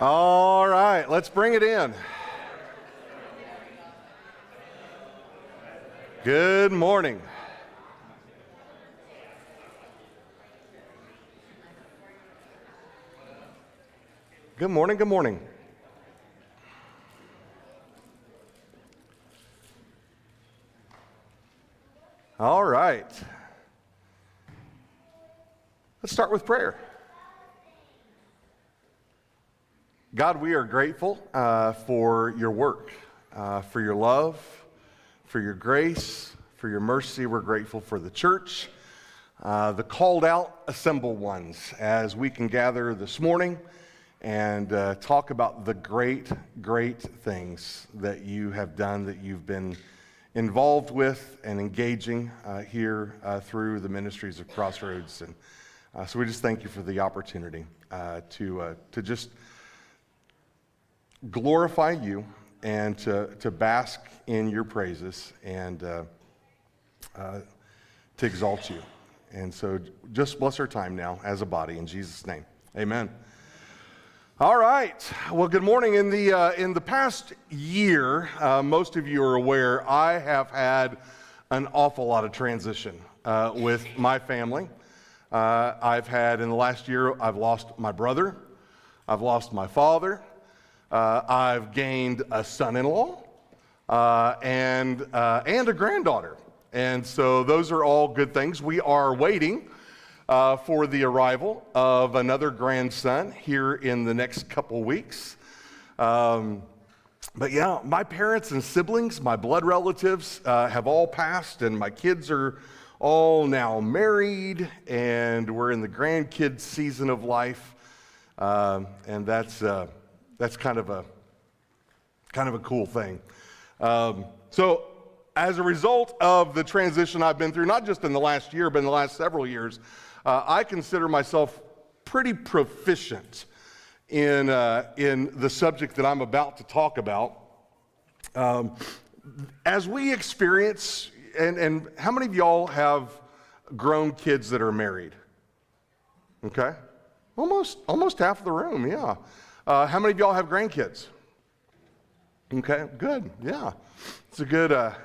All right, let's bring it in. Good morning. Good morning, good morning. All right. Let's start with prayer. God, we are grateful for your work, for your love, for your grace, for your mercy. We're grateful for the church, the called out, assembled ones, as we can gather this morning and talk about the great, great things that you have done, that you've been involved with and engaging here through the ministries of Crossroads. And so we just thank you for the opportunity to just glorify you and to bask in your praises and to exalt you. And so just bless our time now as a body in Jesus' name. Amen. All right. Well, good morning. In the past year, most of you are aware, I have had an awful lot of transition with my family. I've had, in the last year, I've lost my brother. I've lost my father. I've gained a son-in-law and a granddaughter. And so those are all good things. We are waiting for the arrival of another grandson here in the next couple weeks. But yeah, my parents and siblings, my blood relatives have all passed, and my kids are all now married, and we're in the grandkid season of life. And that's kind of a cool thing. So as a result of the transition I've been through, not just in the last year, but in the last several years, I consider myself pretty proficient in the subject that I'm about to talk about. As we experience, and how many of y'all have grown kids that are married? Okay, almost half of the room, yeah. How many of y'all have grandkids? Okay, good, yeah. It's a good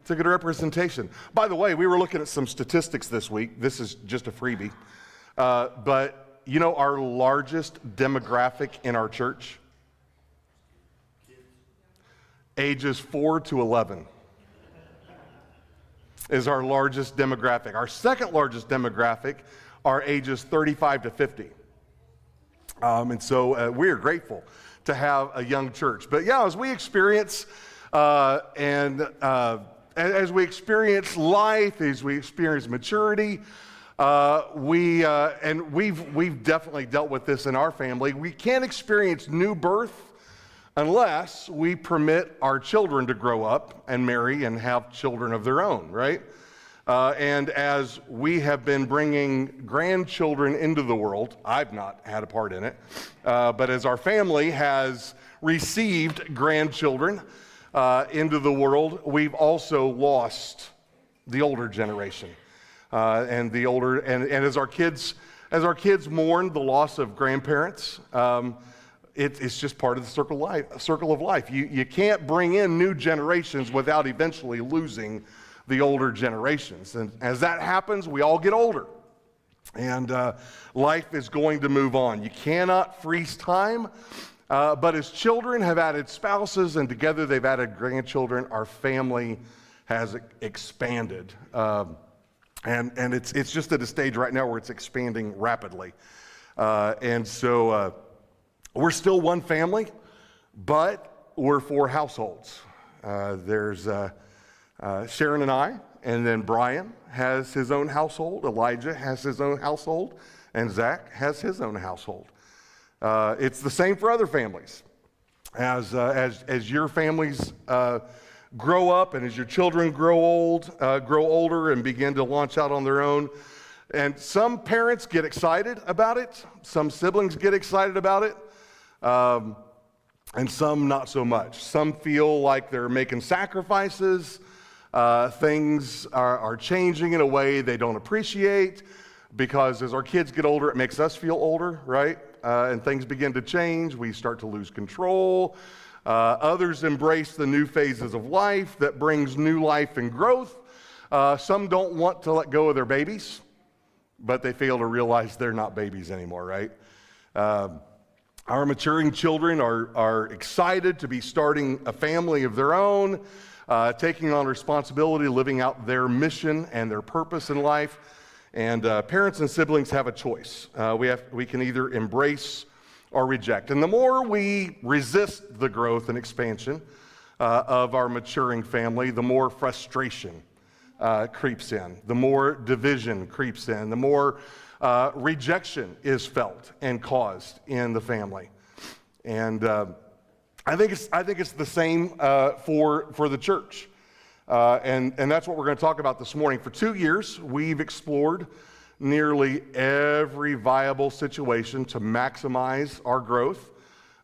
representation. By the way, we were looking at some statistics this week. This is just a freebie. But you know our largest demographic in our church? Ages 4 to 11 is our largest demographic. Our second largest demographic are ages 35 to 50. And so we are grateful to have a young church. But yeah, as we experience as we experience life, as we experience maturity, we've definitely dealt with this in our family. We can't experience new birth unless we permit our children to grow up and marry and have children of their own, right? And as we have been bringing grandchildren into the world, I've not had a part in it, but as our family has received grandchildren into the world, we've also lost the older generation. And as our kids mourn the loss of grandparents, it's just part of the circle of life. You can't bring in new generations without eventually losing the older generations. And as that happens, we all get older. And life is going to move on. You cannot freeze time. But as children have added spouses and together they've added grandchildren, our family has expanded. And it's just at a stage right now where it's expanding rapidly. And so we're still one family, but we're 4 households. There's Sharon and I, and then Brian has his own household, Elijah has his own household, and Zach has his own household. It's the same for other families. As your families grow up and as your children grow older and begin to launch out on their own, and some parents get excited about it, some siblings get excited about it, and some not so much. Some feel like they're making sacrifices. Things are changing in a way they don't appreciate, because as our kids get older, it makes us feel older, right? And things begin to change. We start to lose control. Others embrace the new phases of life that brings new life and growth. Some don't want to let go of their babies, but they fail to realize they're not babies anymore, right? Our maturing children are excited to be starting a family of their own, taking on responsibility, living out their mission and their purpose in life. And parents and siblings have a choice. We can either embrace or reject. And the more we resist the growth and expansion of our maturing family, the more frustration creeps in, the more division creeps in, the more rejection is felt and caused in the family. And I think it's the same for the church. And that's what we're going to talk about this morning. For 2 years, we've explored nearly every viable situation to maximize our growth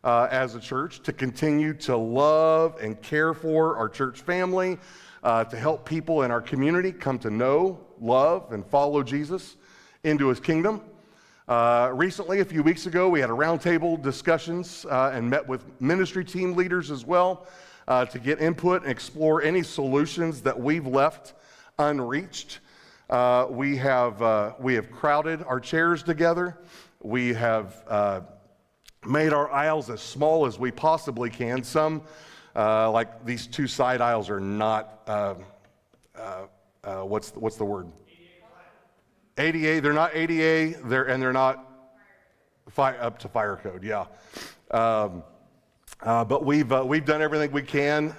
as a church, to continue to love and care for our church family, to help people in our community come to know, love, and follow Jesus into his kingdom. Recently, a few weeks ago, we had a roundtable discussions and met with ministry team leaders as well to get input and explore any solutions that we've left unreached. We have crowded our chairs together. We have made our aisles as small as we possibly can. Some, like these two side aisles, are not, what's the word? ADA. They're not ADA. They're not up to fire code. Yeah. But we've done everything we can.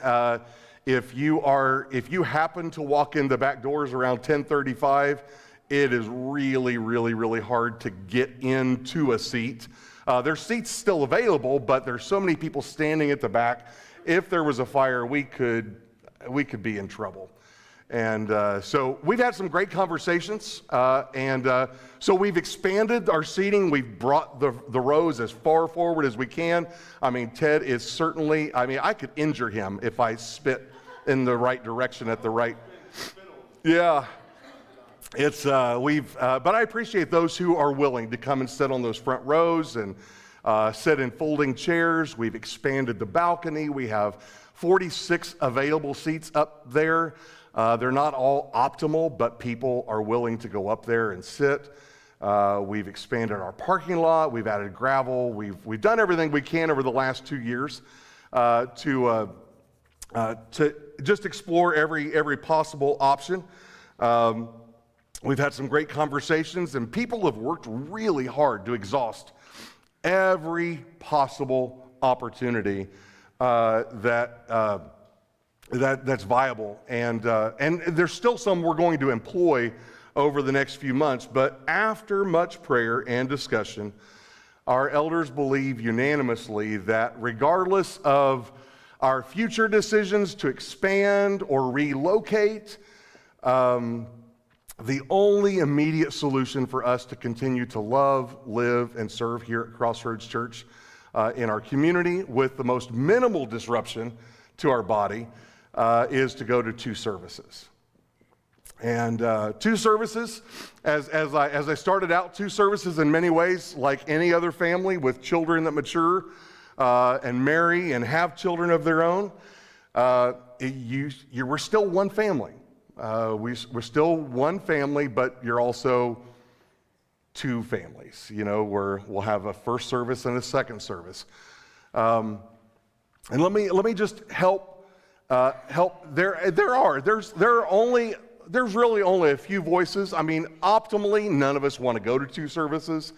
If you happen to walk in the back doors around 10:35, it is really, really, really hard to get into a seat. There's seats still available, but there's so many people standing at the back. If there was a fire, we could be in trouble. And so we've had some great conversations, and so we've expanded our seating. We've brought the rows as far forward as we can. I mean, Ted is certainly, I could injure him if I spit in the right direction at the right. Yeah, it's but I appreciate those who are willing to come and sit on those front rows and sit in folding chairs. We've expanded the balcony. We have 46 available seats up there. They're not all optimal, but people are willing to go up there and sit. We've expanded our parking lot. We've added gravel. We've done everything we can over the last 2 years to just explore every possible option. We've had some great conversations, and people have worked really hard to exhaust every possible opportunity that's viable, and there's still some we're going to employ over the next few months. But after much prayer and discussion, our elders believe unanimously that regardless of our future decisions to expand or relocate, the only immediate solution for us to continue to love, live, and serve here at Crossroads Church in our community with the most minimal disruption to our body is to go to 2 services. And 2 services, as I started out, 2 services in many ways like any other family with children that mature and marry and have children of their own. We're still one family. We're still one family, but you're also 2 families. We'll have a first service and a second service. And let me just help. There's really only a few voices. Optimally, none of us want to go to 2 services,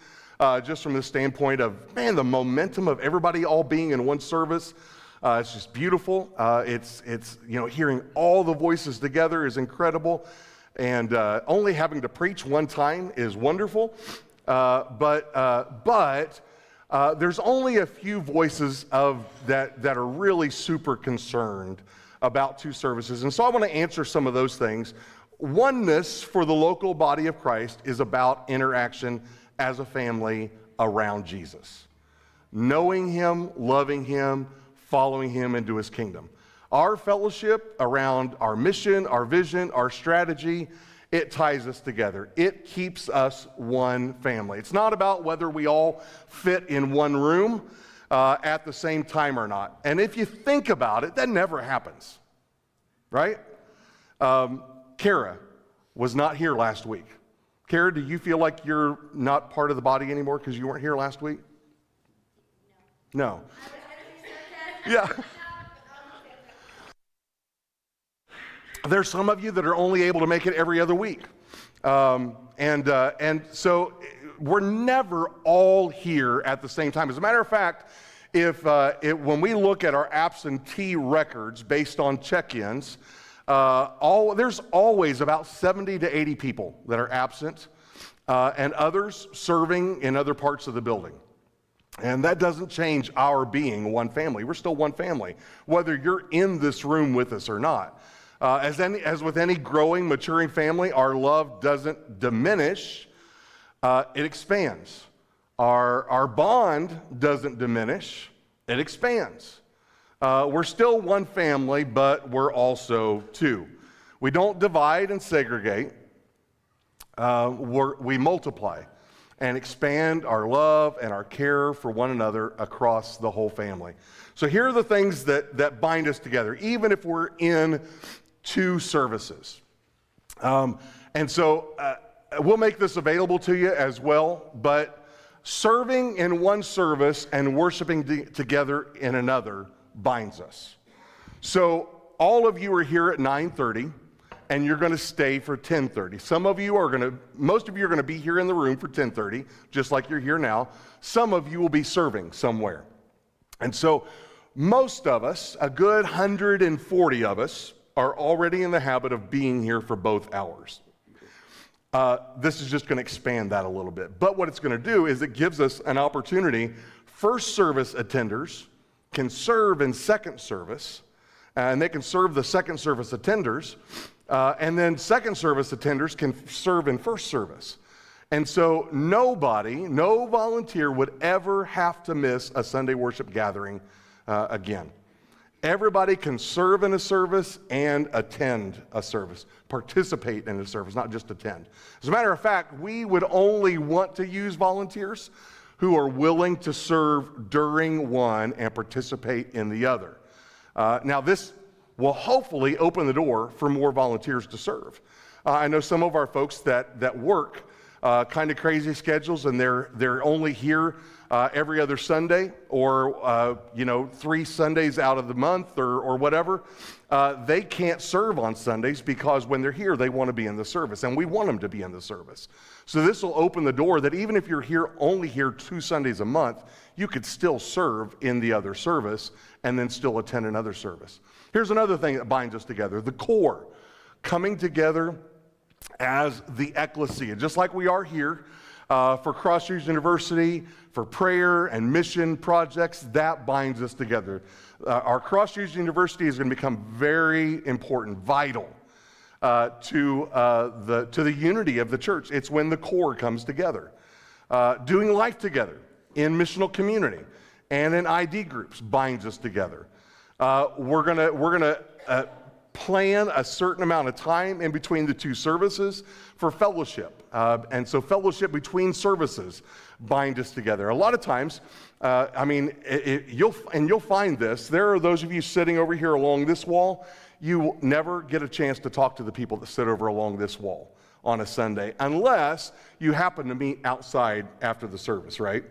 just from the standpoint of, the momentum of everybody all being in one service. It's just beautiful. It's hearing all the voices together is incredible, and only having to preach one time is wonderful. But there's only a few voices that are really super concerned about 2 services. And so I want to answer some of those things. Oneness for the local body of Christ is about interaction as a family around Jesus. Knowing him, loving him, following him into his kingdom. Our fellowship around our mission, our vision, our strategy It ties us together. It keeps us one family. It's not about whether we all fit in one room at the same time or not. And if you think about it, that never happens, right? Kara was not here last week. Kara, do you feel like you're not part of the body anymore because you weren't here last week? No. Yeah. There's some of you that are only able to make it every other week. And so we're never all here at the same time. As a matter of fact, when we look at our absentee records based on check-ins, there's always about 70 to 80 people that are absent and others serving in other parts of the building. And that doesn't change our being one family. We're still one family, whether you're in this room with us or not. As with any growing, maturing family, our love doesn't diminish, it expands. Our bond doesn't diminish, it expands. We're still one family, but we're also two. We don't divide and segregate, we multiply and expand our love and our care for one another across the whole family. So here are the things that bind us together, even if we're in two services. And so we'll make this available to you as well, but serving in one service and worshiping together in another binds us. So all of you are here at 9:30. And you're going to stay for 10:30. Most of you are going to be here in the room for 10:30, just like you're here now. Some of you will be serving somewhere. And so most of us, a good 140 of us, are already in the habit of being here for both hours. This is just going to expand that a little bit. But what it's going to do is it gives us an opportunity. First service attenders can serve in second service, and they can serve the second service attenders. And then second service attenders can serve in first service. And so no volunteer would ever have to miss a Sunday worship gathering again. Everybody can serve in a service and attend a service, participate in a service, not just attend. As a matter of fact, we would only want to use volunteers who are willing to serve during one and participate in the other. Now this will hopefully open the door for more volunteers to serve. I know some of our folks that work kind of crazy schedules, and they're only here every other Sunday, or 3 Sundays out of the month, or whatever. They can't serve on Sundays because when they're here, they want to be in the service, and we want them to be in the service. So this will open the door that even if you're only here 2 Sundays a month, you could still serve in the other service and then still attend another service. Here's another thing that binds us together: the core, coming together as the Ekklesia, just like we are here for Crossroads University, for prayer and mission projects. That binds us together. Our Crossroads University is going to become very important, vital to the unity of the church. It's when the core comes together, doing life together in missional community and in ID groups binds us together. We're gonna plan a certain amount of time in between the 2 services for fellowship, and so fellowship between services bind us together. A lot of times, you'll find this. There are those of you sitting over here along this wall. You never get a chance to talk to the people that sit over along this wall on a Sunday, unless you happen to meet outside after the service, right,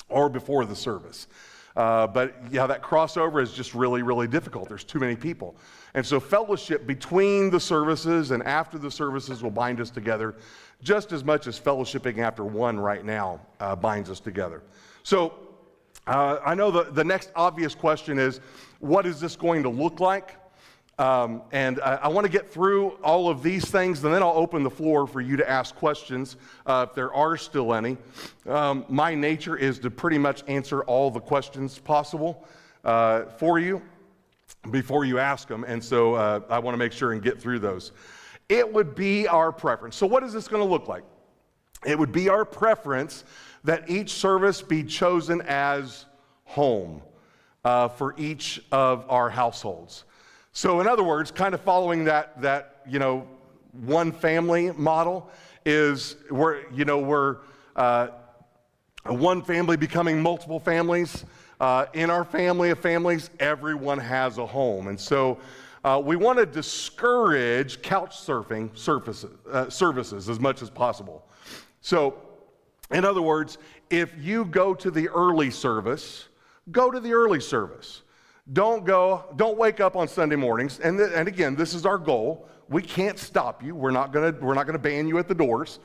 or before the service. But yeah, that crossover is just really, really difficult. There's too many people. And so fellowship between the services and after the services will bind us together just as much as fellowshipping after one right now binds us together. So I know the next obvious question is, what is this going to look like? And I want to get through all of these things, and then I'll open the floor for you to ask questions if there are still any. My nature is to pretty much answer all the questions possible for you before you ask them, and so I want to make sure and get through those. It would be our preference. So what is this going to look like? It would be our preference that each service be chosen as home for each of our households. So in other words, kind of following that one family model is we're one family becoming multiple families. In our family of families, everyone has a home. And so we want to discourage couch surfing services as much as possible. So, in other words, if you go to the early service, go to the early service. Don't wake up on Sunday mornings. And again, this is our goal. We can't stop you. We're not gonna ban you at the doors.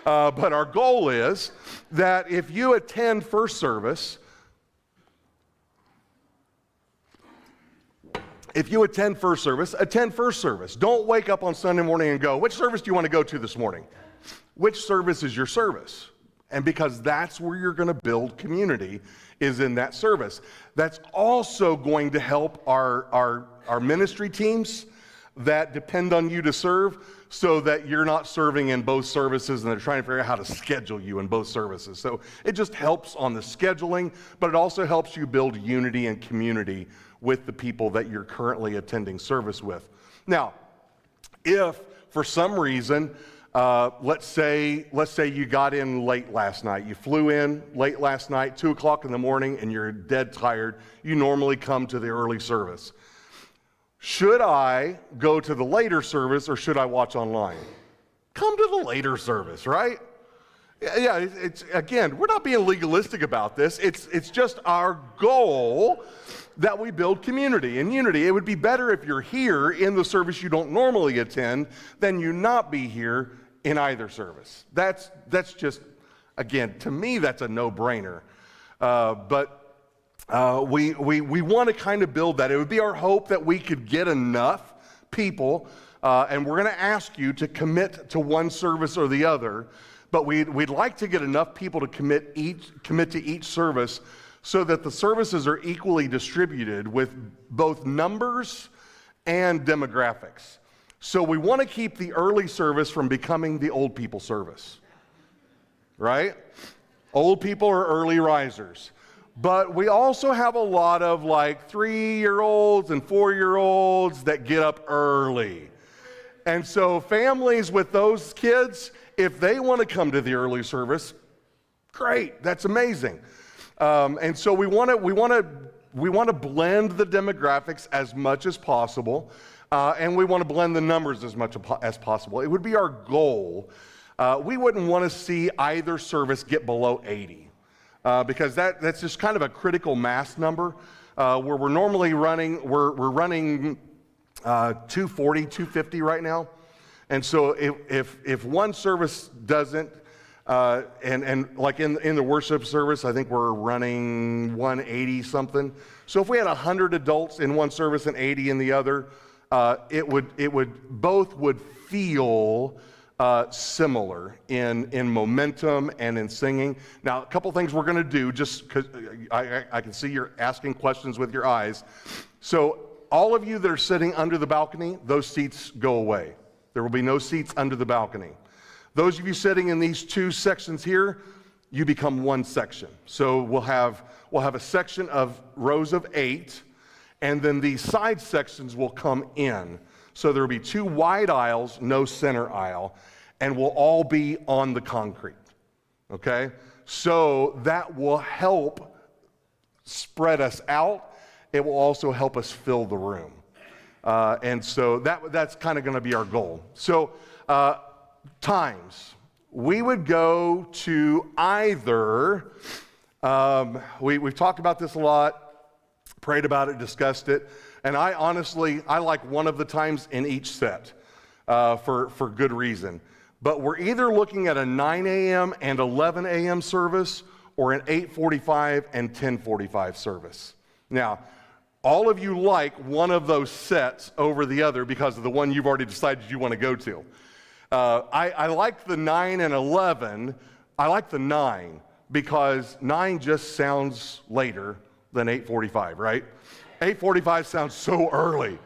But our goal is that if you attend first service, attend first service. Don't wake up on Sunday morning and go, which service do you want to go to this morning? Which service is your service? And because that's where you're going to build community, is in that service. That's also going to help our ministry teams that depend on you to serve, so that you're not serving in both services and they're trying to figure out how to schedule you in both services. So it just helps on the scheduling, but it also helps you build unity and community with the people that you're currently attending service with. Now, if for some reason, let's say you got in late last night, you flew in late last night, 2 o'clock in the morning, and you're dead tired, you normally come to the early service. Should I go to the later service or should I watch online? Come to the later service, right? Yeah, it's again, we're not being legalistic about this. It's just our goal that we build community and unity. It would be better if you're here in the service you don't normally attend than you not be here in either service. That's just, again, to me, that's a no-brainer. We want to kind of build that. It would be our hope that we could get enough people, and we're going to ask you to commit to one service or the other, but we'd like to get enough people to commit to each service so that the services are equally distributed with both numbers and demographics. So we want to keep the early service from becoming the old people service, right? Old people are early risers. But we also have a lot of like 3-year-olds and 4-year-olds that get up early. And so families with those kids, if they want to come to the early service, great, that's amazing. And so we want to blend the demographics as much as possible, and we want to blend the numbers as much as possible. It would be our goal. We wouldn't want to see either service get below 80. Because that's just kind of a critical mass number, where we're normally running, we're running 240, 250 right now. And so if one service doesn't, and like in the worship service, I think we're running 180 something. So if we had 100 adults in one service and 80 in the other, both would feel similar in momentum and in singing. Now, a couple things we're going to do, just because I can see you're asking questions with your eyes. So all of you that are sitting under the balcony, those seats go away. There will be no seats under the balcony. Those of you sitting in these two sections here, you become one section. So we'll have a section of rows of 8, and then these side sections will come in. So there will be 2 wide aisles, no center aisle, and we'll all be on the concrete, okay? So that will help spread us out. It will also help us fill the room. And so that's kind of going to be our goal. So times. We would go to either, we've talked about this a lot, prayed about it, discussed it, and I like one of the times in each set for good reason. But we're either looking at a 9 a.m. and 11 a.m. service or an 8:45 and 10:45 service. Now, all of you like one of those sets over the other because of the one you've already decided you want to go to. I like the 9 and 11. I like the 9 because 9 just sounds later than 8:45, right? 8:45 sounds so early.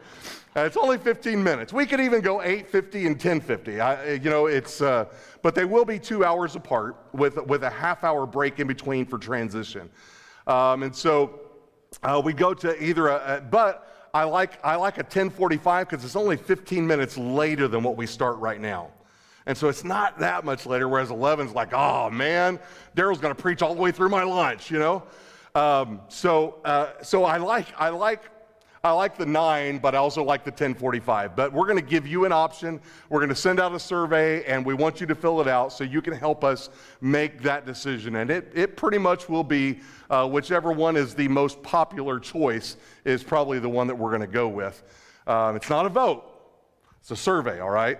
It's only 15 minutes. We could even go 8:50 and 10:50. But they will be 2 hours apart with a half-hour break in between for transition. And so we go to either but I like a 10:45 because it's only 15 minutes later than what we start right now. And so it's not that much later, whereas 11's like, oh man, Daryl's going to preach all the way through my lunch, you know? So I like the 9, but I also like the 10:45. But we're going to give you an option. We're going to send out a survey, and we want you to fill it out so you can help us make that decision. And it pretty much will be whichever one is the most popular choice is probably the one that we're going to go with. It's not a vote. It's a survey, all right?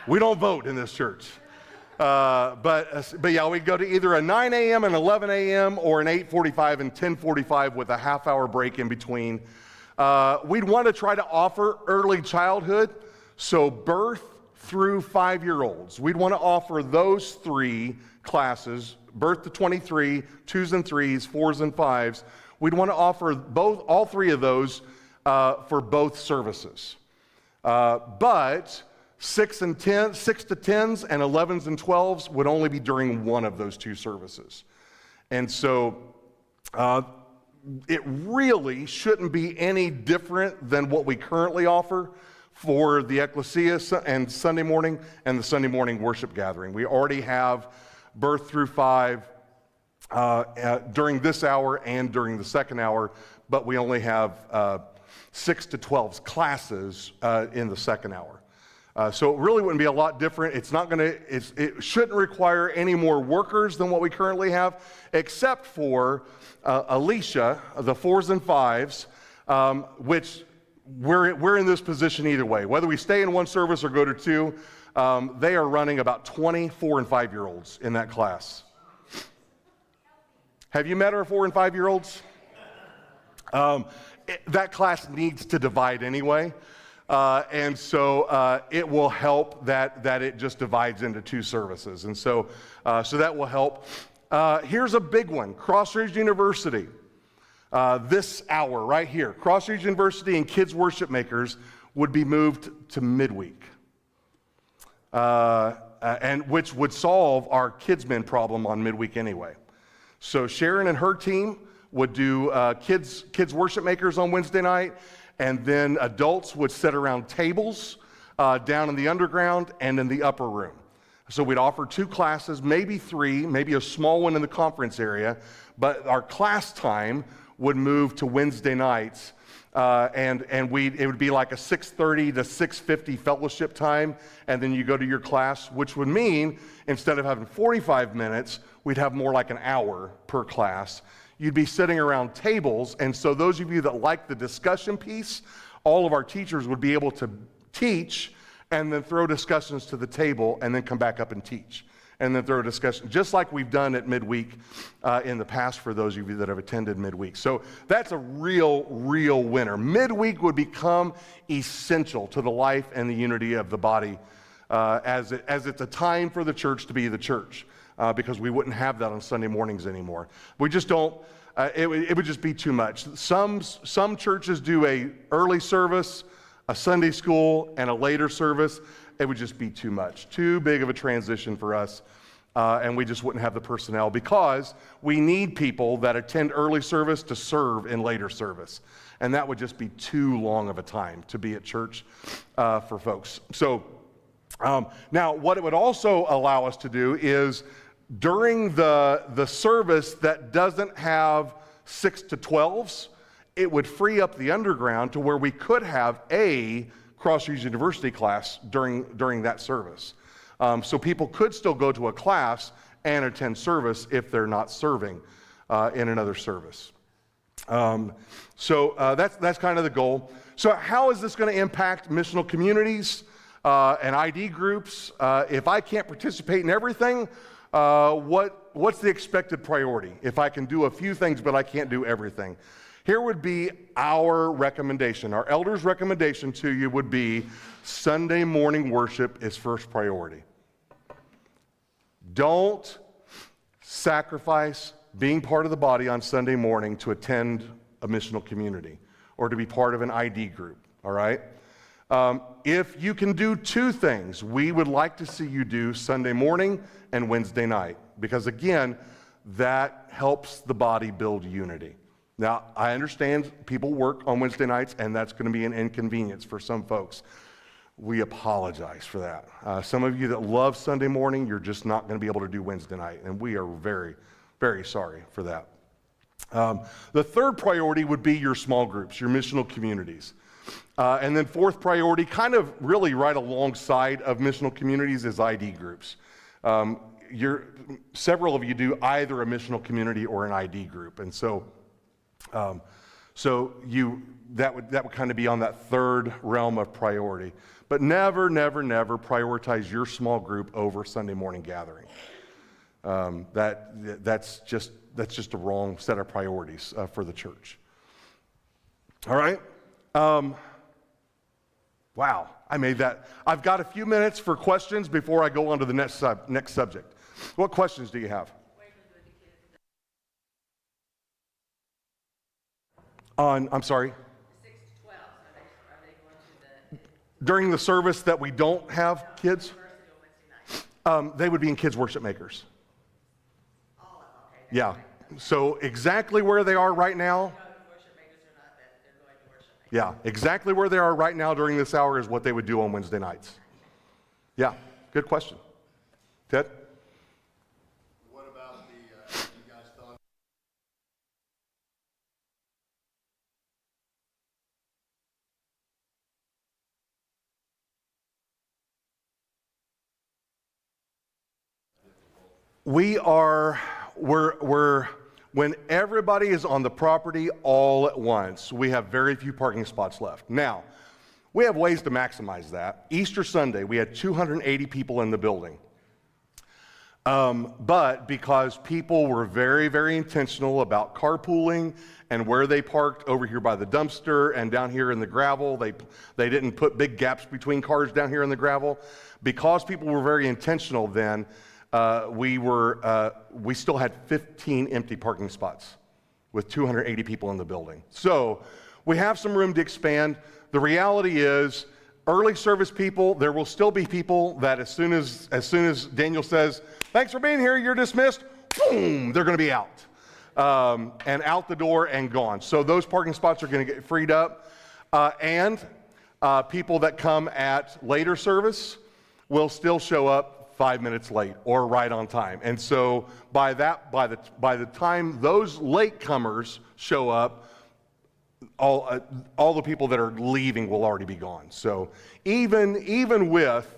We don't vote in this church. But yeah, we go to either a 9 a.m. and 11 a.m. or an 8:45 and 10:45 with a half-hour break in between. We'd want to try to offer early childhood, so birth through 5-year-olds. We'd want to offer those 3 classes, birth to 23, 2s and 3s, 4s and 5s. We'd want to offer all 3 of those for both services. But 6 to 10s and 11s and 12s would only be during one of those 2 services. And so it really shouldn't be any different than what we currently offer for the Ekklesia and Sunday morning and the Sunday morning worship gathering. We already have birth through 5 during this hour and during the second hour, but we only have 6 to 12 classes in the second hour. So it really wouldn't be a lot different. It shouldn't require any more workers than what we currently have, except for Ekklesia, the 4s and 5s, which we're in this position either way. Whether we stay in one service or go to 2, they are running about 20 4 and 5-year-olds in that class. Have you met our 4 and 5-year-olds? That class needs to divide anyway. And so it will help that it just divides into 2 services. And so that will help. Here's a big one, Crossroads University. This hour right here, Crossroads University and Kids Worship Makers would be moved to midweek. And which would solve our kidsmen problem on midweek anyway. So Sharon and her team would do kids Worship Makers on Wednesday night. And then adults would sit around tables down in the underground and in the upper room. So we'd offer 2 classes, maybe 3, maybe a small one in the conference area, but our class time would move to Wednesday nights, and it would be like a 6:30 to 6:50 fellowship time, and then you go to your class, which would mean instead of having 45 minutes, we'd have more like an hour per class. You'd be sitting around tables, and so those of you that like the discussion piece, all of our teachers would be able to teach and then throw discussions to the table and then come back up and teach. And then throw a discussion, just like we've done at midweek in the past for those of you that have attended midweek. So that's a real winner. Midweek would become essential to the life and the unity of the body as it's a time for the church to be the church. Because we wouldn't have that on Sunday mornings anymore. We just don't, it would just be too much. Some churches do a early service, a Sunday school, and a later service. It would just be too much. Too big of a transition for us, and we just wouldn't have the personnel because we need people that attend early service to serve in later service. And that would just be too long of a time to be at church for folks. So now what it would also allow us to do is during the service that doesn't have 6 to 12s, it would free up the underground to where we could have a Crossroads University class during that service. So people could still go to a class and attend service if they're not serving in another service. So that's kind of the goal. So how is this going to impact missional communities and ID groups? If I can't participate in everything, what's the expected priority? If I can do a few things, but I can't do everything. Here would be our recommendation. Our elders' recommendation to you would be Sunday morning worship is first priority. Don't sacrifice being part of the body on Sunday morning to attend a missional community or to be part of an ID group, all right? If you can do 2 things, we would like to see you do Sunday morning and Wednesday night, because again, that helps the body build unity. Now, I understand people work on Wednesday nights, and that's going to be an inconvenience for some folks. We apologize for that. Some of you that love Sunday morning, you're just not going to be able to do Wednesday night, and we are very, very sorry for that. The third priority would be your small groups, your missional communities. And then fourth priority, kind of really right alongside of missional communities, is ID groups. Several of you do either a missional community or an ID group, and so that would kind of be on that third realm of priority. But never, never, never prioritize your small group over Sunday morning gathering. That's just a wrong set of priorities for the church. All right. Wow, I made that. I've got a few minutes for questions before I go on to the next subject. What questions do you have? I'm sorry? 6 to 12, are they going to the During the service that we don't have kids, university on Wednesday night? they would be in Kids Worship Makers. All of them, okay. Yeah. So exactly where they are right now, Go to worship makers or not, that they're going to worship makers. yeah, exactly where they are right now during this hour is what they would do on Wednesday nights. Yeah, good question. Ted? What about you guys thought? When everybody is on the property all at once, we have very few parking spots left. Now, we have ways to maximize that. Easter Sunday, we had 280 people in the building. But because people were very, very intentional about carpooling and where they parked over here by the dumpster and down here in the gravel, they didn't put big gaps between cars down here in the gravel. Because people were very intentional then, we still had 15 empty parking spots with 280 people in the building. So we have some room to expand. The reality is, early service people, there will still be people that as soon as Daniel says, "Thanks for being here, you're dismissed," boom, they're going to be out. And out the door and gone. So those parking spots are going to get freed up. And people that come at later service will still show up 5 minutes late or right on time. And so by the time those latecomers show up, all the people that are leaving will already be gone. So even with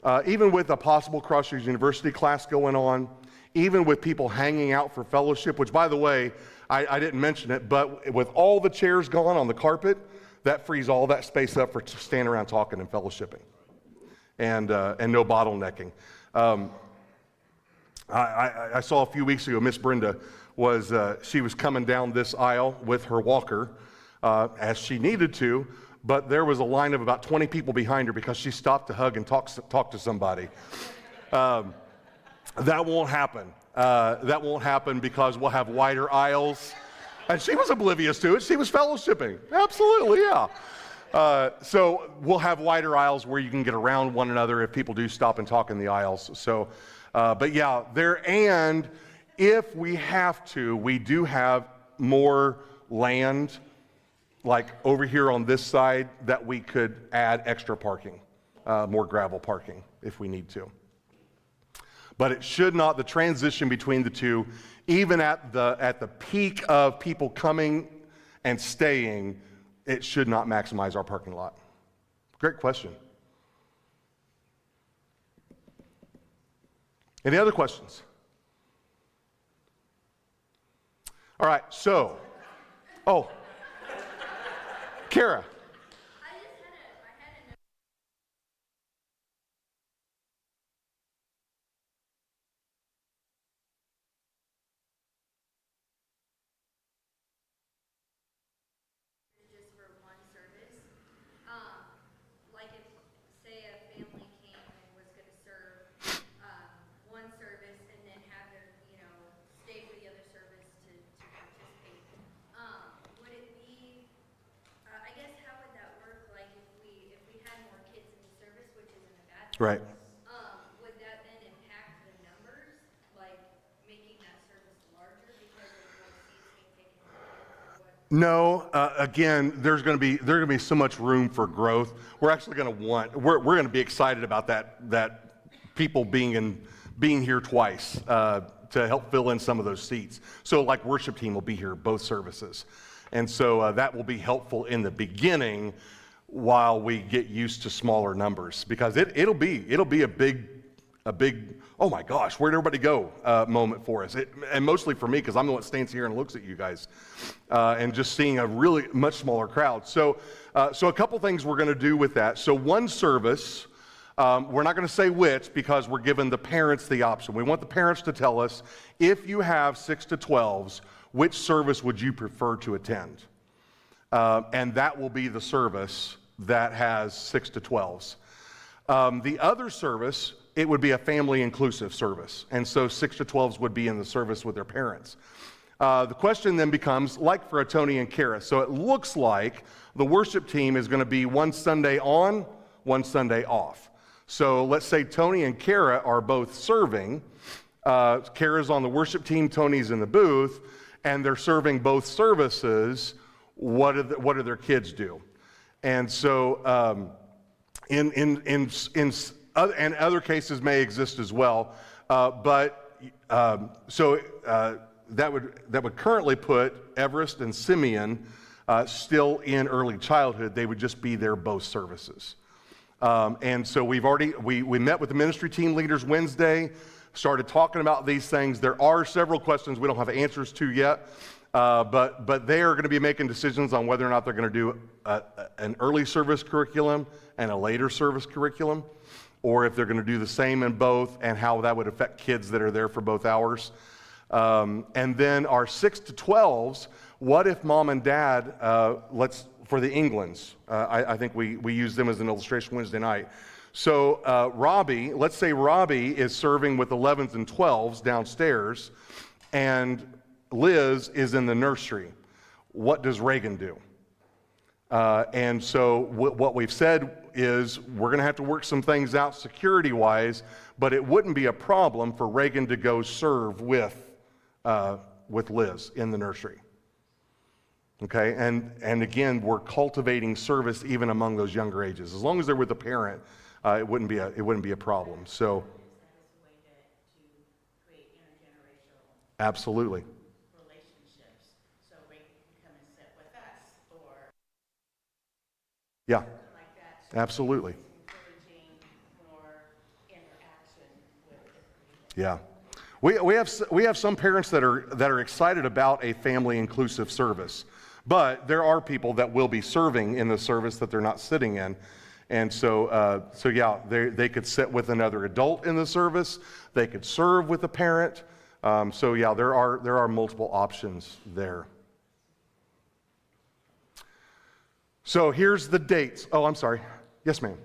a possible Crossroads University class going on, even with people hanging out for fellowship, which by the way, I didn't mention it, but with all the chairs gone on the carpet, that frees all that space up for standing around talking and fellowshipping. And no bottlenecking. I saw a few weeks ago, Miss Brenda she was coming down this aisle with her walker as she needed to, but there was a line of about 20 people behind her because she stopped to hug and talk to somebody. That won't happen. That won't happen because we'll have wider aisles. And she was oblivious to it. She was fellowshipping. Absolutely, yeah. So we'll have wider aisles where you can get around one another if people do stop and talk in the aisles. So, but yeah, and if we have to, we do have more land, like over here on this side, that we could add extra parking, more gravel parking if we need to. But it should not, the transition between the two, even at the peak of people coming and staying, it should not maximize our parking lot. Great question. Any other questions? All right, so, Kara. Right. Would that then impact the numbers, like making that service larger because of more seats being taken in, or No, again, there's going to be so much room for growth. We're actually going to we're going to be excited about that people being here twice to help fill in some of those seats. So like worship team will be here both services, and so that will be helpful in the beginning while we get used to smaller numbers, because it'll be a big oh my gosh, where'd everybody go moment for us, and mostly for me, because I'm the one that stands here and looks at you guys, and just seeing a really much smaller crowd. So a couple things we're going to do with that. So one service, we're not going to say which, because we're giving the parents the option. We want the parents to tell us, if you have 6 to 12s, which service would you prefer to attend? And that will be the service that has 6 to 12s. The other service, it would be a family inclusive service. And so 6 to 12s would be in the service with their parents. The question then becomes, like for a Tony and Kara, so it looks like the worship team is going to be one Sunday on, one Sunday off. So let's say Tony and Kara are both serving. Kara's on the worship team, Tony's in the booth, and they're serving both services. What do their kids do? And so and other cases may exist as well, but that would currently put Everest and Simeon still in early childhood. They would just be there both services. And so we met with the ministry team leaders Wednesday, started talking about these things. There are several questions we don't have answers to yet, but they are going to be making decisions on whether or not they're going to do an early service curriculum and a later service curriculum, or if they're going to do the same in both, and how that would affect kids that are there for both hours. And then our 6 to 12s, what if mom and dad, for the Englands, I think we use them as an illustration Wednesday night. So Robbie, let's say Robbie is serving with 11s and 12s downstairs, and Liz is in the nursery. What does Reagan do? And so what we've said is we're going to have to work some things out security-wise, but it wouldn't be a problem for Reagan to go serve with Liz in the nursery. Okay, and again, we're cultivating service even among those younger ages. As long as they're with a parent, it wouldn't be a problem. So, To create intergenerational absolutely, relationships, so Reagan can come and sit with us, or yeah, something like that. So absolutely, it's encouraging more interaction with the yeah. We have some parents that are excited about a family inclusive service, but there are people that will be serving in the service that they're not sitting in, and so yeah, they could sit with another adult in the service. They could serve with a parent. So yeah, there are multiple options there. So here's the dates. Oh, I'm sorry. Yes, ma'am.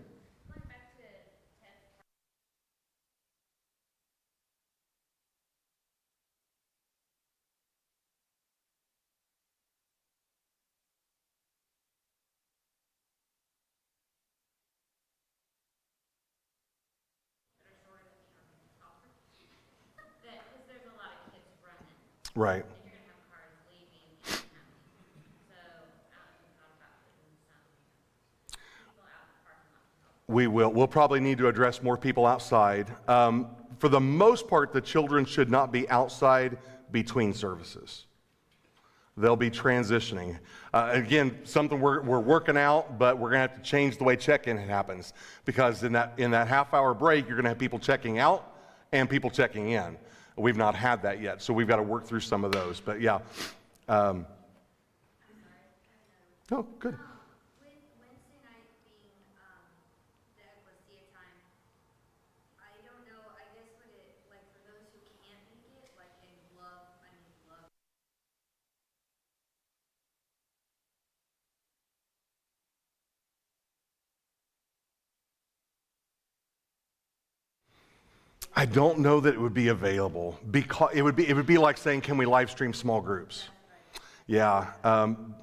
Because there's a lot of kids running, Right. and you're gonna have cars leaving and coming. So, we thought about putting some people out in the parking lot to help. We will. We'll probably need to address more people outside. For the most part, the children should not be outside between services. They'll be transitioning. Again, something we're working out, but we're going to have to change the way check-in happens, because in that half-hour break, you're going to have people checking out and people checking in. We've not had that yet, so we've got to work through some of those. But yeah. Oh, good. With Wednesday night being the Ekklesia time, I don't know, I guess would it, like for those who can't make it, like they love. I don't know that it would be available, because it would be like saying, can we live stream small groups? Yeah.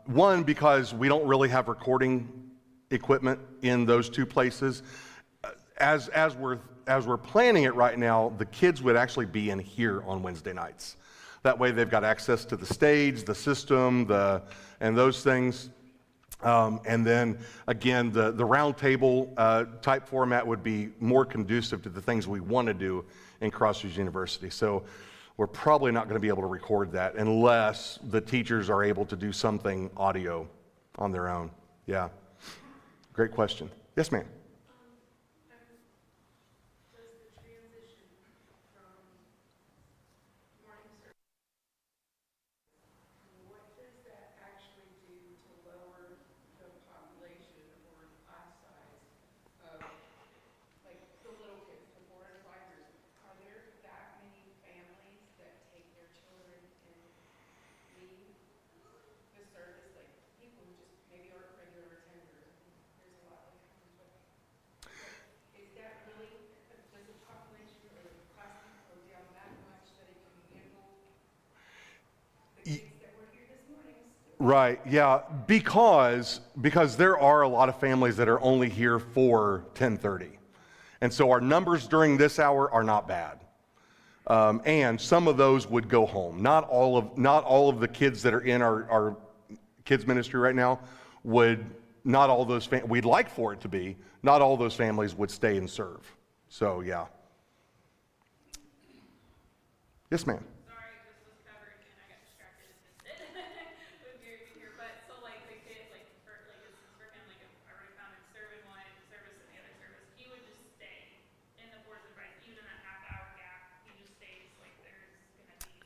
One, because we don't really have recording equipment in those two places. As we're planning it right now, the kids would actually be in here on Wednesday nights. That way they've got access to the stage, the system, and those things. And then again, the round table type format would be more conducive to the things we want to do in Crossroads University. So we're probably not going to be able to record that unless the teachers are able to do something audio on their own. Yeah. Great question. Yes, ma'am. Does the transition from morning service, what does that actually do to lower the population or class size of, like, the little kids, the 4 and 5-years? Are there that many families that take their children and leave the service, like people who just maybe aren't regular attenders? There's a lot that happens with that. Is that really, does the population or the class go down that much that it can handle the kids that were here this morning? Right, yeah, because there are a lot of families that are only here for 10:30. And so our numbers during this hour are not bad. And some of those would go home. Not all of the kids that are in our kids ministry right now would, not all those, we'd like for it to be, not all those families would stay and serve. So, yeah. Yes, ma'am. Sorry, this was covered and I got distracted and missed it. With Gary being here, but so like the kid, like for like this is for him, like if I already found him serving one service and the other service, he would just stay in the boards and rights, even in that half-hour gap. He just stays. Like there's gonna be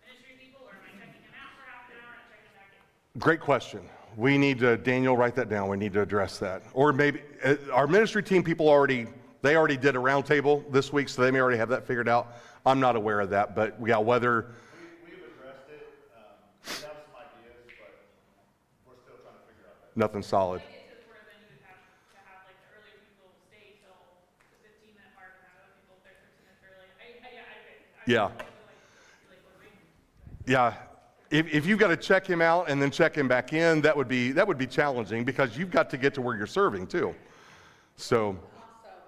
ministry people, or am I checking him out for half an hour and checking him back in? Great question. We need to, Daniel, write that down. We need to address that. Or maybe our ministry team people already did a roundtable this week, so they may already have that figured out. I'm not aware of that, but yeah, whether. We've addressed it. We have some ideas, but we're still trying to figure out that. Nothing solid. I get to the point of then you would have to have like the earlier people stay till the 15-minute mark and have other people there 15 minutes early. Yeah. Yeah. If you've got to check him out and then check him back in, that would be challenging because you've got to get to where you're serving too. So. Also,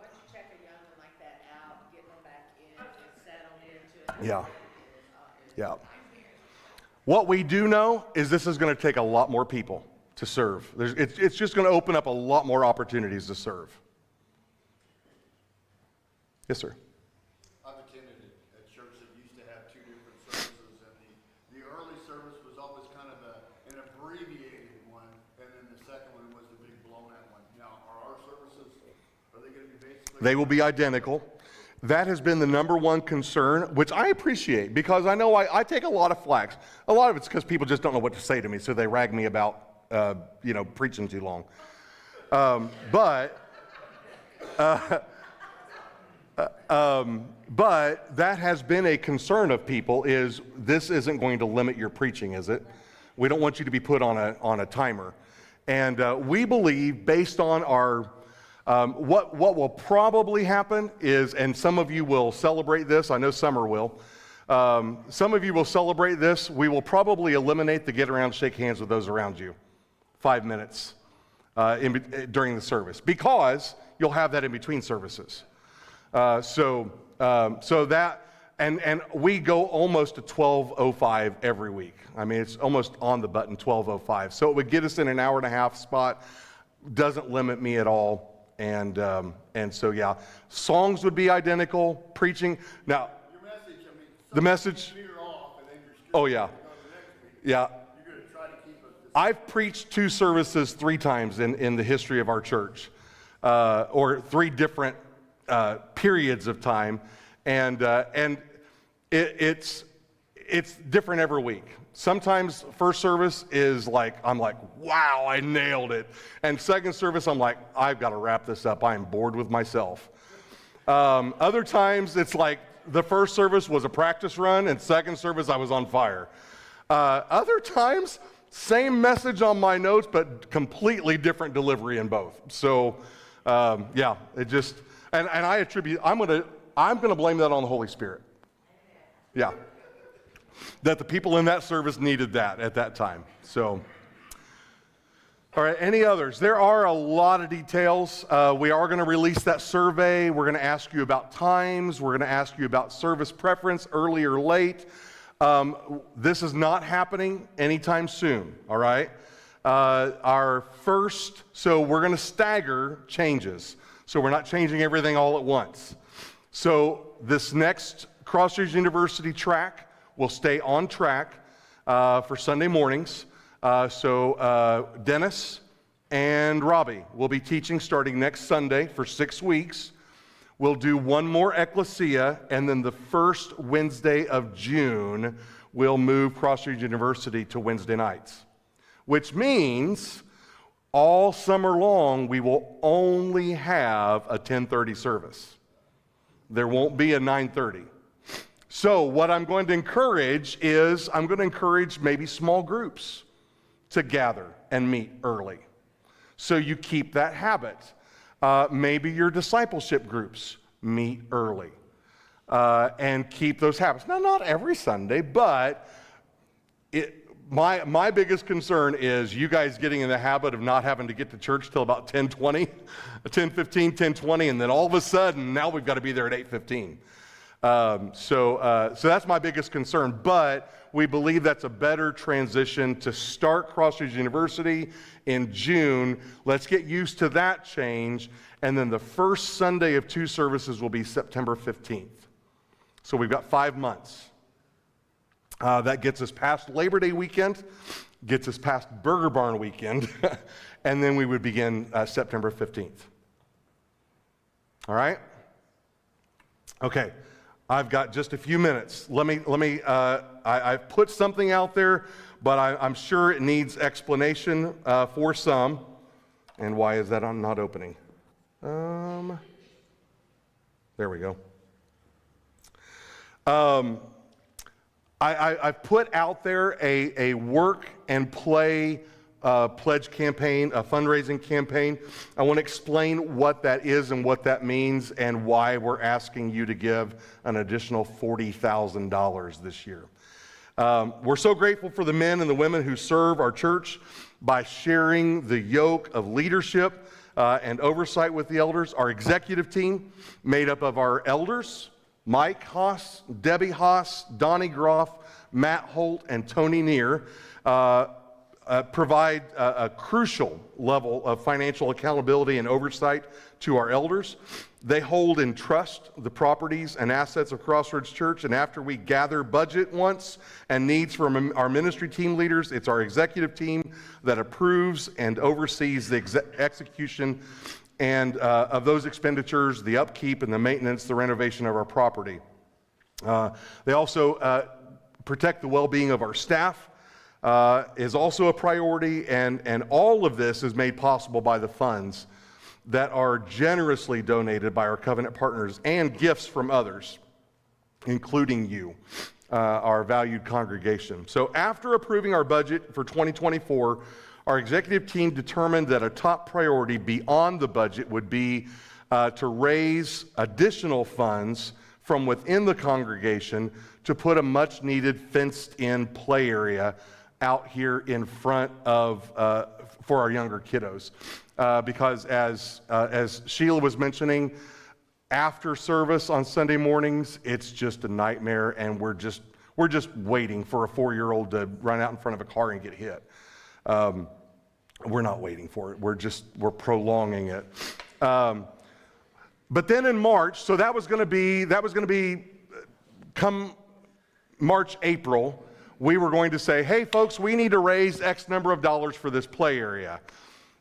once you check a young one like that out, getting them back in and settled into it. Yeah. Yeah. What we do know is this is going to take a lot more people to serve. It's just going to open up a lot more opportunities to serve. Yes, sir. I've attended a church that used to have 2 different services, and the early service was always kind of an abbreviated one, and then the second one was the big blown-out one. Now, are our services, are they going to be basically? They will be identical. That has been the number one concern, which I appreciate because I know I take a lot of flack. A lot of it's because people just don't know what to say to me, so they rag me about, preaching too long. But that has been a concern of people is this isn't going to limit your preaching, is it? We don't want you to be put on a timer. And we believe based on our, what will probably happen is, and some of you will celebrate this, I know Summer will. Some of you will celebrate this. We will probably eliminate the get around, shake hands with those around you. 5 minutes during the service because you'll have that in between services. So that, and we go almost to 12:05 every week. I mean, it's almost on the button, 12:05. So it would get us in an hour and a half spot. Doesn't limit me at all. And so, yeah, songs would be identical, preaching. Now, Your message, I mean. the message, Veer off, and then you're still. oh, yeah, Go to the next meeting. yeah. You're going to try to keep us. I've preached 2 services 3 times in the history of our church, or 3 different periods of time, and it's different every week. Sometimes first service is like, I'm like, wow, I nailed it. And second service, I'm like, I've got to wrap this up. I am bored with myself. Other times it's like the first service was a practice run and second service I was on fire. Other times, same message on my notes, but completely different delivery in both. So, yeah, it just, and I attribute, I'm gonna blame that on the Holy Spirit. Yeah. That the people in that service needed that at that time. So, all right, any others? There are a lot of details. We are going to release that survey. We're going to ask you about times. We're going to ask you about service preference, early or late. This is not happening anytime soon, all right? So we're going to stagger changes. So we're not changing everything all at once. So this next Crossroads University track will stay on track for Sunday mornings. So Dennis and Robbie will be teaching starting next Sunday for 6 weeks. We'll do one more Ekklesia, and then the first Wednesday of June, we'll move Crossroads University to Wednesday nights, which means all summer long, we will only have a 10:30 service. There won't be a 9:30. So what I'm going to encourage is, I'm going to encourage maybe small groups to gather and meet early. So you keep that habit. Maybe your discipleship groups meet early and keep those habits. Now, not every Sunday, but my biggest concern is you guys getting in the habit of not having to get to church till about 10:20, 10:15, 10:20, and then all of a sudden, now we've got to be there at 8:15. So that's my biggest concern, but we believe that's a better transition to start Crossroads University in June. Let's get used to that change, and then the first Sunday of 2 services will be September 15th. So we've got 5 months. That gets us past Labor Day weekend, gets us past Burger Barn weekend, and then we would begin September 15th. All right? Okay, I've got just a few minutes. I've put something out there, but I'm sure it needs explanation for some. And why is that not opening? There we go. I've put out there a work and play pledge campaign, a fundraising campaign. I want to explain what that is and what that means and why we're asking you to give an additional $40,000 this year. We're so grateful for the men and the women who serve our church by sharing the yoke of leadership and oversight with the elders. Our executive team, made up of our elders, Mike Haas, Debbie Haas, Donnie Groff, Matt Holt, and Tony Neer, provide a crucial level of financial accountability and oversight to our elders. They hold in trust the properties and assets of Crossroads Church, and after we gather budget wants and needs from our ministry team leaders, it's our executive team that approves and oversees the execution and of those expenditures, the upkeep and the maintenance, the renovation of our property. They also protect the well-being of our staff, is also a priority, and all of this is made possible by the funds that are generously donated by our covenant partners and gifts from others, including you, our valued congregation. So after approving our budget for 2024, our executive team determined that a top priority beyond the budget would be to raise additional funds from within the congregation to put a much-needed fenced-in play area out here in front of for our younger kiddos, because as Sheila was mentioning, after service on Sunday mornings, it's just a nightmare, and we're just waiting for a 4-year-old to run out in front of a car and get hit. We're not waiting for it. We're prolonging it. But then in March, so that was going to be come March, April, we were going to say, hey folks, we need to raise X number of dollars for this play area.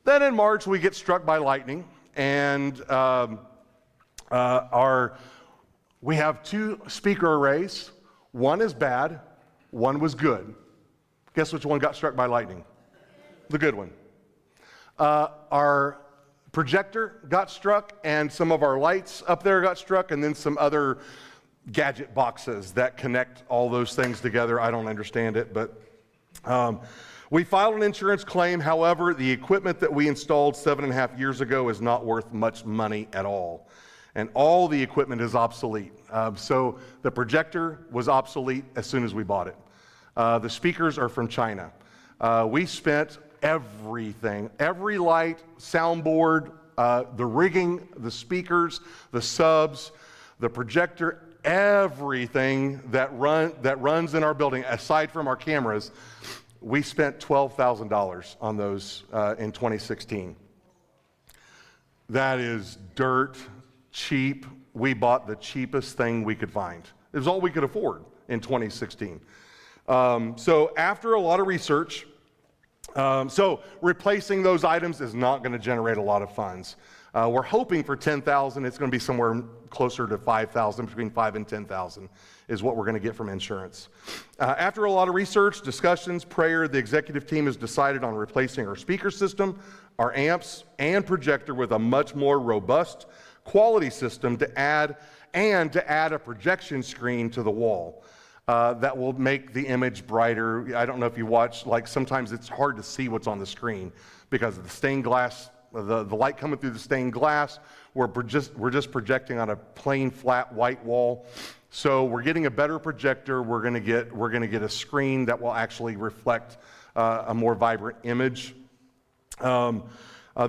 Then in March, we get struck by lightning, and we have 2 speaker arrays. One is bad, one was good. Guess which one got struck by lightning? The good one. Our projector got struck, and some of our lights up there got struck, and then some other gadget boxes that connect all those things together. I don't understand it, but we filed an insurance claim. However, the equipment that we installed 7.5 years ago is not worth much money at all, and all the equipment is obsolete. So the projector was obsolete as soon as we bought it. The speakers are from China. We spent everything, every light, soundboard, the rigging, the speakers, the subs, the projector, everything that runs in our building, aside from our cameras, we spent $12,000 on those in 2016. That is dirt cheap. We bought the cheapest thing we could find. It was all we could afford in 2016. So after a lot of research, so replacing those items is not going to generate a lot of funds. We're hoping for $10,000. It's going to be somewhere closer to $5,000, between $5,000 and $10,000 is what we're going to get from insurance. After a lot of research, discussions, prayer, the executive team has decided on replacing our speaker system, our amps, and projector with a much more robust quality system to add a projection screen to the wall. That will make the image brighter. I don't know if you watch, like sometimes it's hard to see what's on the screen because of the stained glass, the light coming through the stained glass. We're just projecting on a plain flat white wall. So we're getting a better projector. We're gonna get a screen that will actually reflect a more vibrant image.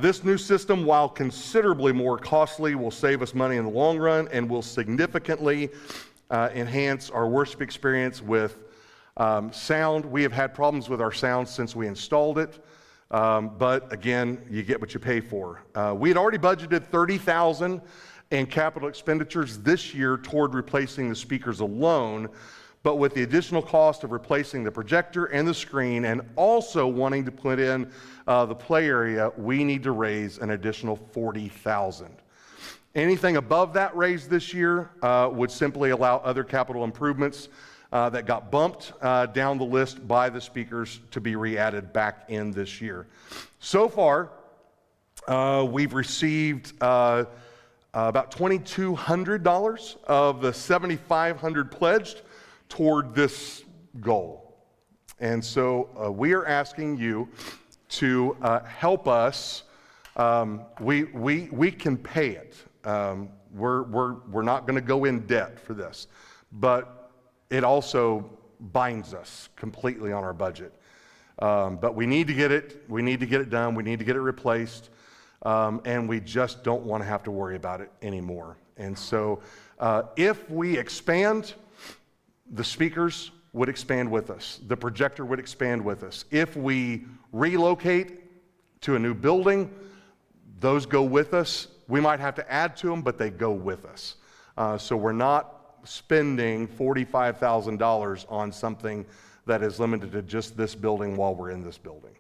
This new system, while considerably more costly, will save us money in the long run and will significantly enhance our worship experience with sound. We have had problems with our sound since we installed it, but again, you get what you pay for. We had already budgeted $30,000 in capital expenditures this year toward replacing the speakers alone, but with the additional cost of replacing the projector and the screen and also wanting to put in the play area, we need to raise an additional $40,000. Anything above that raise this year would simply allow other capital improvements that got bumped down the list by the speakers to be re-added back in this year. So far, we've received about $2,200 of the $7,500 pledged toward this goal. And so we are asking you to help us. We can pay it. We're not going to go in debt for this, but it also binds us completely on our budget. But we need to get it. We need to get it done. We need to get it replaced, and we just don't want to have to worry about it anymore. And so, if we expand, the speakers would expand with us. The projector would expand with us. If we relocate to a new building, those go with us. We might have to add to them, but they go with us. So we're not spending $45,000 on something that is limited to just this building while we're in this building.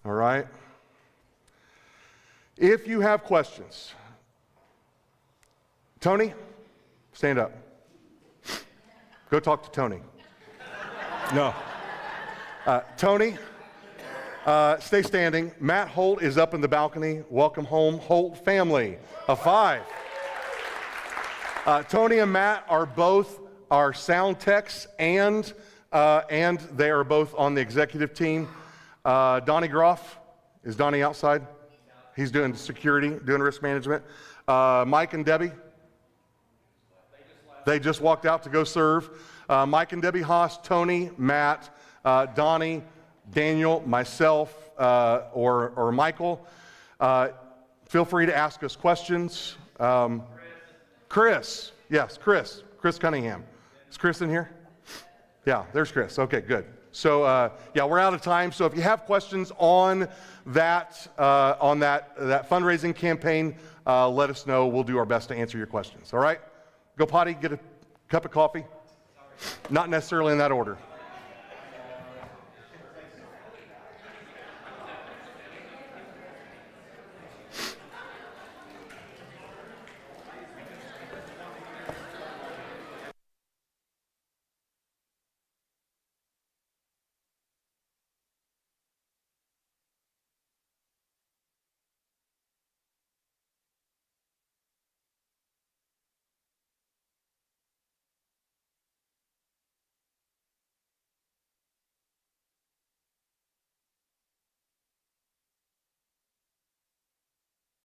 All right? If you have questions, Tony, stand up. Go talk to Tony. No. Tony, stay standing. Matt Holt is up in the balcony. Welcome home, Holt family of 5. Tony and Matt are both our sound techs, and they are both on the executive team. Donnie Groff, is Donnie outside? He's doing security, doing risk management. Mike and Debbie, they just walked out to go serve. Mike and Debbie Haas, Tony, Matt, Donnie, Daniel, myself, or Michael. Feel free to ask us questions. Chris, yes, Chris Cunningham. Is Chris in here? Yeah, there's Chris. Okay, good. So yeah, we're out of time. So if you have questions on that fundraising campaign, let us know. We'll do our best to answer your questions. All right? Go potty, get a cup of coffee. Not necessarily in that order.